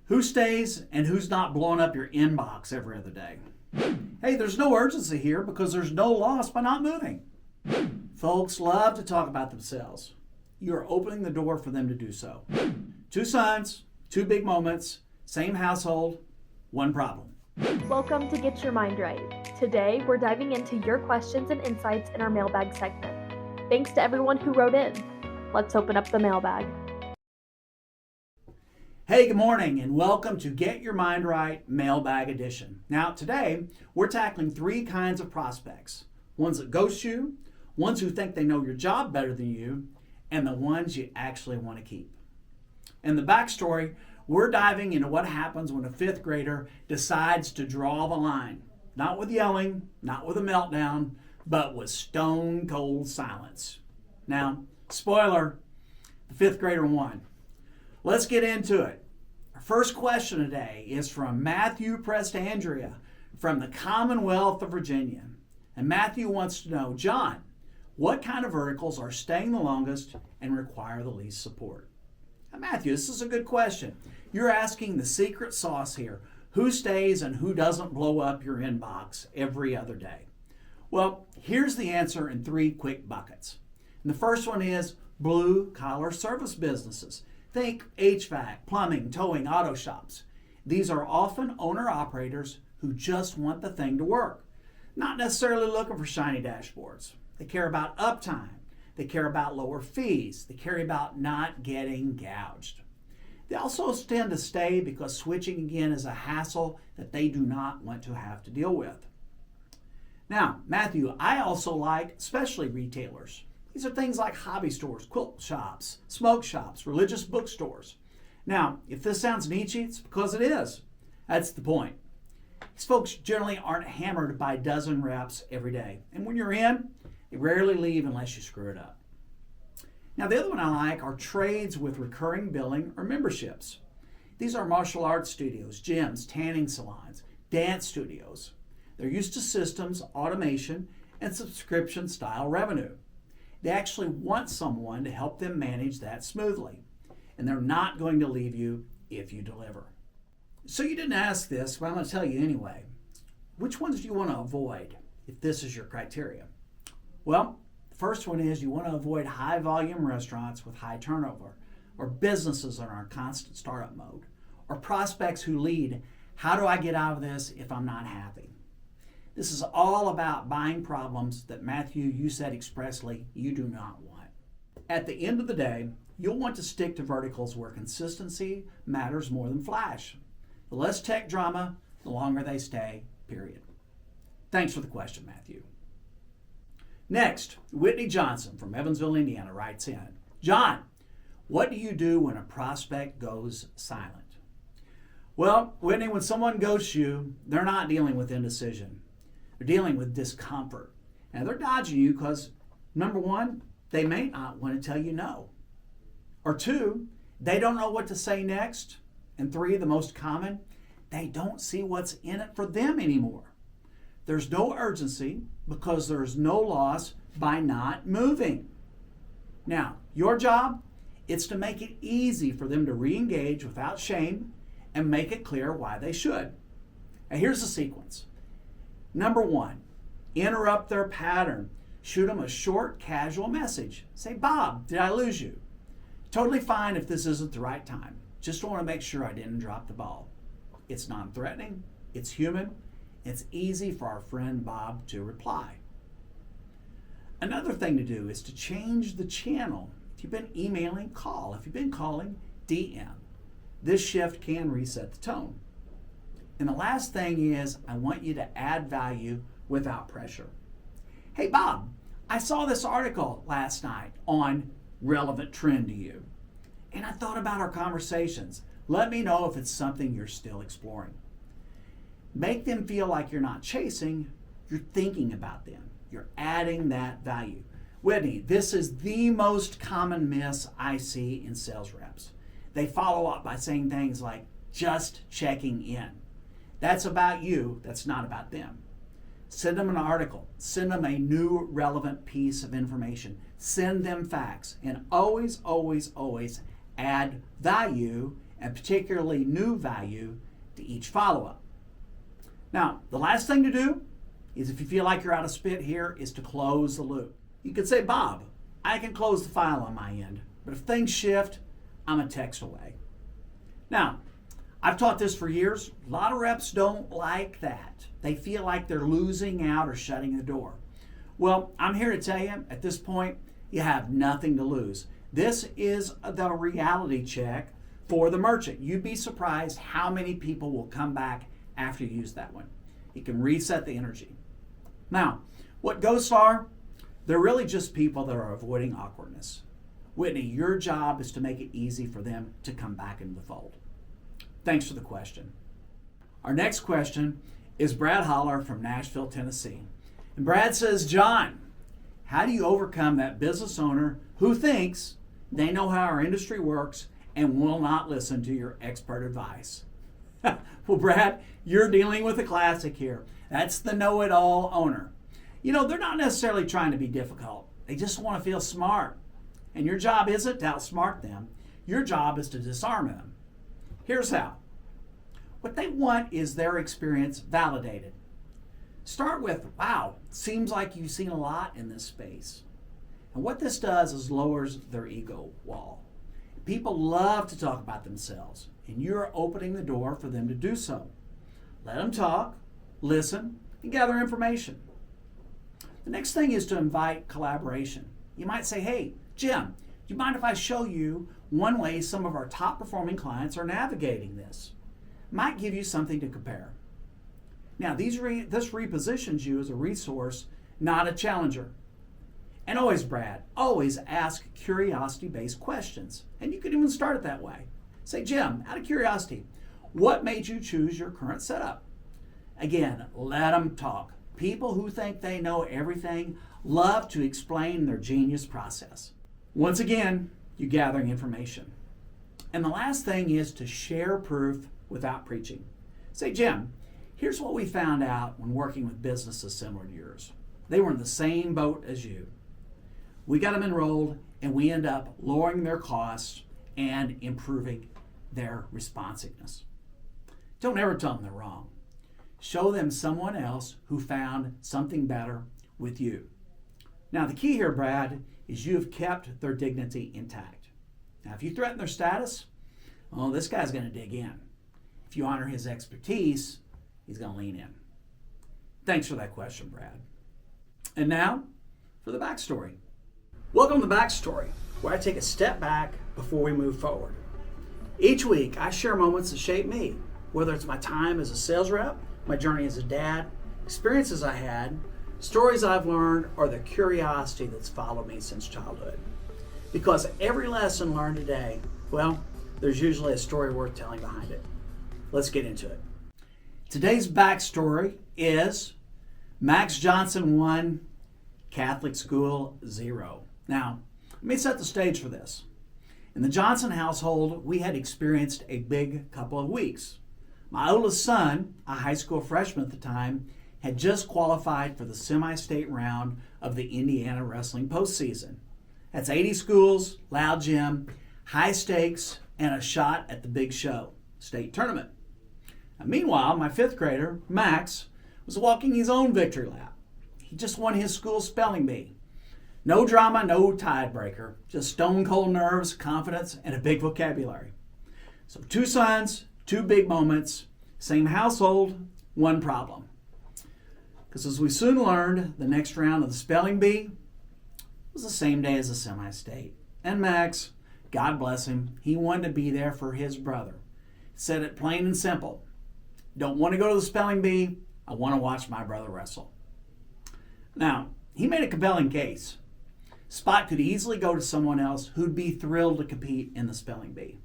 Who stays and who's not blowing up your inbox every other day? Hey, there's no urgency here because there's no loss by not moving. Folks love to talk about themselves. You're opening the door for them to do so. 2 sons, 2 big moments, same household, 1 problem. Welcome to Get Your Mind Right. Today, we're diving into your questions and insights in our mailbag segment. Thanks to everyone who wrote in. Let's open up the mailbag. Hey, good morning, and welcome to Get Your Mind Right Mailbag Edition. Now, today, we're tackling 3 kinds of prospects. Ones that ghost you, ones who think they know your job better than you, and the ones you actually want to keep. In the backstory, we're diving into what happens when a 5th grader decides to draw the line. Not with yelling, not with a meltdown, but with stone cold silence. Now, spoiler, the 5th grader won. Let's get into it. Our first question today is from Matthew Prestandria from the Commonwealth of Virginia. And Matthew wants to know, John, what kind of verticals are staying the longest and require the least support? Now, Matthew, this is a good question. You're asking the secret sauce here. Who stays and who doesn't blow up your inbox every other day? Well, here's the answer in 3 quick buckets. And the first one is blue-collar service businesses. Think HVAC, plumbing, towing, auto shops. These are often owner-operators who just want the thing to work, not necessarily looking for shiny dashboards. They care about uptime. They care about lower fees. They care about not getting gouged. They also tend to stay because switching again is a hassle that they do not want to have to deal with. Now, Matthew, I also like specialty retailers. These are things like hobby stores, quilt shops, smoke shops, religious bookstores. Now, if this sounds niche, it's because it is. That's the point. These folks generally aren't hammered by a dozen reps every day. And when you're in, they rarely leave unless you screw it up. Now, the other one I like are trades with recurring billing or memberships. These are martial arts studios, gyms, tanning salons, dance studios. They're used to systems, automation, and subscription-style revenue. They actually want someone to help them manage that smoothly, and they're not going to leave you if you deliver. So you didn't ask this, but I'm going to tell you anyway. Which ones do you want to avoid if this is your criteria? Well, the first one is you want to avoid high-volume restaurants with high turnover, or businesses that are in constant startup mode, or prospects who lead, how do I get out of this if I'm not happy? This is all about buying problems that, Matthew, you said expressly you do not want. At the end of the day, you'll want to stick to verticals where consistency matters more than flash. The less tech drama, the longer they stay, period. Thanks for the question, Matthew. Next, Whitney Johnson from Evansville, Indiana writes in, John, what do you do when a prospect goes silent? Well, Whitney, when someone ghosts you, they're not dealing with indecision. They're dealing with discomfort. And they're dodging you because, number 1, they may not want to tell you no. Or 2, they don't know what to say next. And 3, the most common, they don't see what's in it for them anymore. There's no urgency because there's no loss by not moving. Now, your job, it's to make it easy for them to re-engage without shame and make it clear why they should. Now, here's the sequence. Number 1, interrupt their pattern. Shoot them a short, casual message. Say, Bob, did I lose you? Totally fine if this isn't the right time. Just want to make sure I didn't drop the ball. It's non-threatening, it's human, it's easy for our friend Bob to reply. Another thing to do is to change the channel. If you've been emailing, call. If you've been calling, DM. This shift can reset the tone. And the last thing is, I want you to add value without pressure. Hey, Bob, I saw this article last night on relevant trend to you. And I thought about our conversations. Let me know if it's something you're still exploring. Make them feel like you're not chasing, you're thinking about them. You're adding that value. Whitney, this is the most common miss I see in sales reps. They follow up by saying things like, just checking in. That's about you, that's not about them. Send them an article, send them a new relevant piece of information, send them facts, and always, always, always add value and particularly new value to each follow-up. Now, the last thing to do is, if you feel like you're out of spit here, is to close the loop. You could say, Bob, I can close the file on my end, but if things shift, I'm a text away. Now, I've taught this for years. A lot of reps don't like that. They feel like they're losing out or shutting the door. Well, I'm here to tell you, at this point, you have nothing to lose. This is the reality check for the merchant. You'd be surprised how many people will come back after you use that one. You can reset the energy. Now, what ghosts are, they're really just people that are avoiding awkwardness. Whitney, your job is to make it easy for them to come back into the fold. Thanks for the question. Our next question is Brad Holler from Nashville, Tennessee. And Brad says, John, how do you overcome that business owner who thinks they know how our industry works and will not listen to your expert advice? Well, Brad, you're dealing with a classic here. That's the know-it-all owner. You know, they're not necessarily trying to be difficult. They just want to feel smart. And your job isn't to outsmart them. Your job is to disarm them. Here's how. What they want is their experience validated. Start with, wow, seems like you've seen a lot in this space. And what this does is lowers their ego wall. People love to talk about themselves, and you're opening the door for them to do so. Let them talk, listen, and gather information. The next thing is to invite collaboration. You might say, hey, Jim, do you mind if I show you one way some of our top performing clients are navigating this? Might give you something to compare. Now, this repositions you as a resource, not a challenger. And always, Brad, always ask curiosity-based questions. And you can even start it that way. Say, Jim, out of curiosity, what made you choose your current setup? Again, let them talk. People who think they know everything love to explain their genius process. Once again, you're gathering information. And the last thing is to share proof without preaching. Say, Jim, here's what we found out when working with businesses similar to yours. They were in the same boat as you. We got them enrolled, and we end up lowering their costs and improving their responsiveness. Don't ever tell them they're wrong. Show them someone else who found something better with you. Now, the key here, Brad, is you have kept their dignity intact. Now, if you threaten their status, well, this guy's going to dig in. If you honor his expertise, he's going to lean in. Thanks for that question, Brad. And now, for the backstory. Welcome to the Backstory, where I take a step back before we move forward. Each week, I share moments that shape me, whether it's my time as a sales rep, my journey as a dad, experiences I had, stories I've learned, or the curiosity that's followed me since childhood. Because every lesson learned today, well, there's usually a story worth telling behind it. Let's get into it. Today's backstory is Max Johnson 1, Catholic School 0. Now, let me set the stage for this. In the Johnson household, we had experienced a big couple of weeks. My oldest son, a high school freshman at the time, had just qualified for the semi-state round of the Indiana wrestling postseason. That's 80 schools, loud gym, high stakes, and a shot at the big show, state tournament. Now, meanwhile, my fifth grader, Max, was walking his own victory lap. He just won his school spelling bee. No drama, no tiebreaker, just stone cold nerves, confidence, and a big vocabulary. So 2 sons, 2 big moments, same household, 1 problem. Because as we soon learned, the next round of the spelling bee was the same day as the semi-state. And Max, God bless him, he wanted to be there for his brother. He said it plain and simple. Don't want to go to the spelling bee, I want to watch my brother wrestle. Now, he made a compelling case. Spot could easily go to someone else who'd be thrilled to compete in the spelling bee.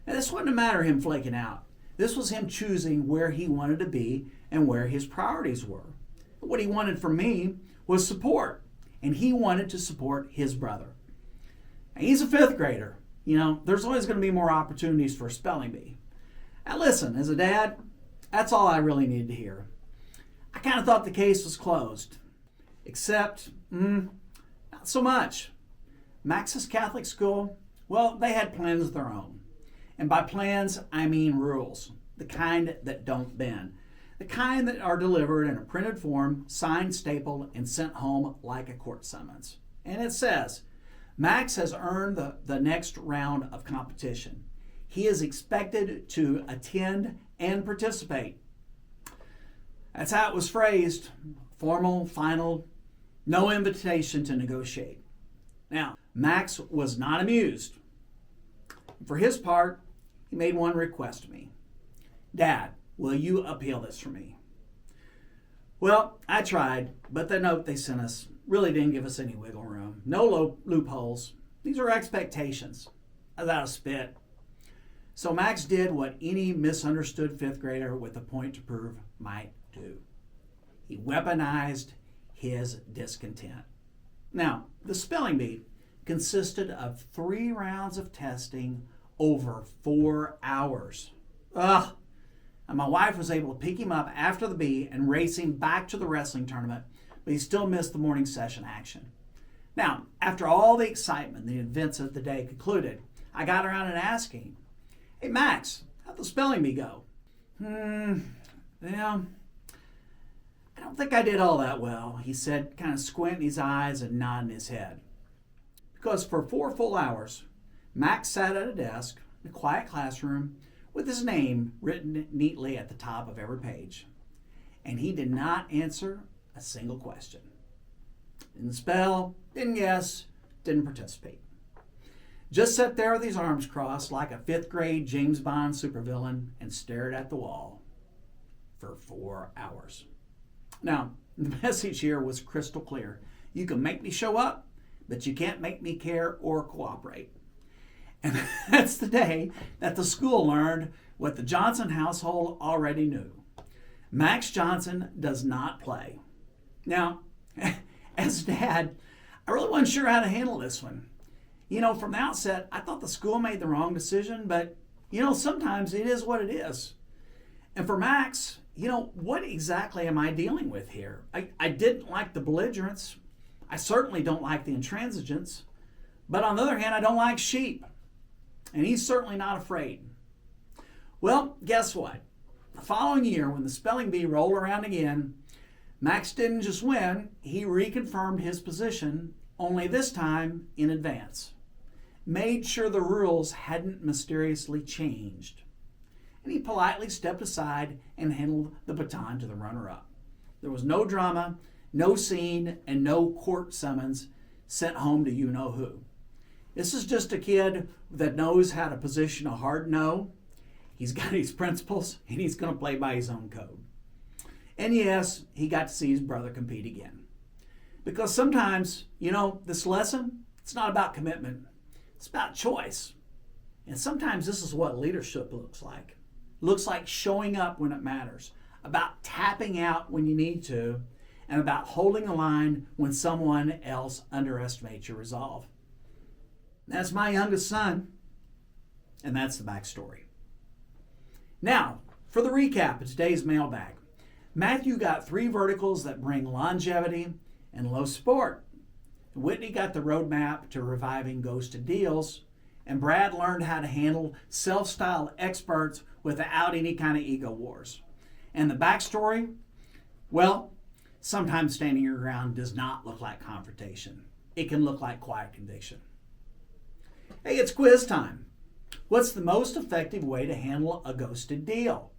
And this wasn't a matter of him flaking out. This was him choosing where he wanted to be and where his priorities were. What he wanted from me was support, and he wanted to support his brother. Now, he's a 5th grader. You know, there's always going to be more opportunities for a spelling bee. Now listen, as a dad, that's all I really needed to hear. I kind of thought the case was closed. Except, not so much. Max's Catholic school, well, they had plans of their own. And by plans, I mean rules, the kind that don't bend, the kind that are delivered in a printed form, signed, stapled, and sent home like a court summons. And it says, Max has earned the next round of competition. He is expected to attend and participate. That's how it was phrased. Formal, final, no invitation to negotiate. Now, Max was not amused. For his part, he made one request to me. Dad, will you appeal this for me? Well, I tried, but the note they sent us really didn't give us any wiggle room. No loopholes. These are expectations. Without a spit. So Max did what any misunderstood fifth grader with a point to prove might do. He weaponized his discontent. Now, the spelling bee consisted of 3 rounds of testing over 4 hours. Ugh! And my wife was able to pick him up after the bee and race him back to the wrestling tournament, but he still missed the morning session action. Now, after all the excitement, the events of the day concluded, I got around and asking, hey Max, how'd the spelling bee go? Yeah, I don't think I did all that well, he said, kind of squinting his eyes and nodding his head. Because for 4 full hours, Max sat at a desk in a quiet classroom with his name written neatly at the top of every page. And he did not answer a single question. Didn't spell, didn't guess, didn't participate. Just sat there with his arms crossed like a 5th grade James Bond supervillain and stared at the wall for 4 hours. Now, the message here was crystal clear. You can make me show up, but you can't make me care or cooperate. And that's the day that the school learned what the Johnson household already knew. Max Johnson does not play. Now, as dad, I really wasn't sure how to handle this one. You know, from the outset, I thought the school made the wrong decision, but, sometimes it is what it is. And for Max, what exactly am I dealing with here? I didn't like the belligerence. I certainly don't like the intransigence. But on the other hand, I don't like sheep. And he's certainly not afraid. Well, guess what? The following year, when the spelling bee rolled around again, Max didn't just win, he reconfirmed his position, only this time in advance. Made sure the rules hadn't mysteriously changed. And he politely stepped aside and handed the baton to the runner-up. There was no drama, no scene, and no court summons sent home to you-know-who. This is just a kid that knows how to position a hard no. He's got his principles, and he's going to play by his own code. And yes, he got to see his brother compete again. Because sometimes, this lesson, it's not about commitment. It's about choice. And sometimes this is what leadership looks like. It looks like showing up when it matters, about tapping out when you need to, and about holding the line when someone else underestimates your resolve. That's my youngest son, and that's the backstory. Now, for the recap of today's mailbag. Matthew got 3 verticals that bring longevity and low sport. Whitney got the roadmap to reviving ghosted deals, and Brad learned how to handle self-styled experts without any kind of ego wars. And the backstory? Well, sometimes standing your ground does not look like confrontation. It can look like quiet conviction. Hey, it's quiz time. What's the most effective way to handle a ghosted deal?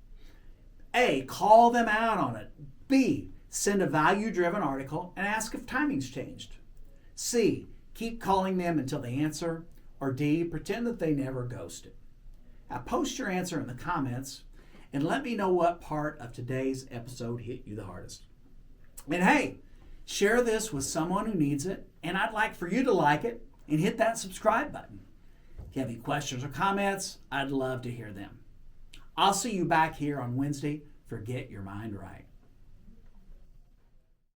A, call them out on it. B, send a value-driven article and ask if timing's changed. C, keep calling them until they answer. Or D, pretend that they never ghosted. Now post your answer in the comments and let me know what part of today's episode hit you the hardest. And hey, share this with someone who needs it, and I'd like for you to like it and hit that subscribe button. If you have any questions or comments, I'd love to hear them. I'll see you back here on Wednesday for Get Your Mind Right.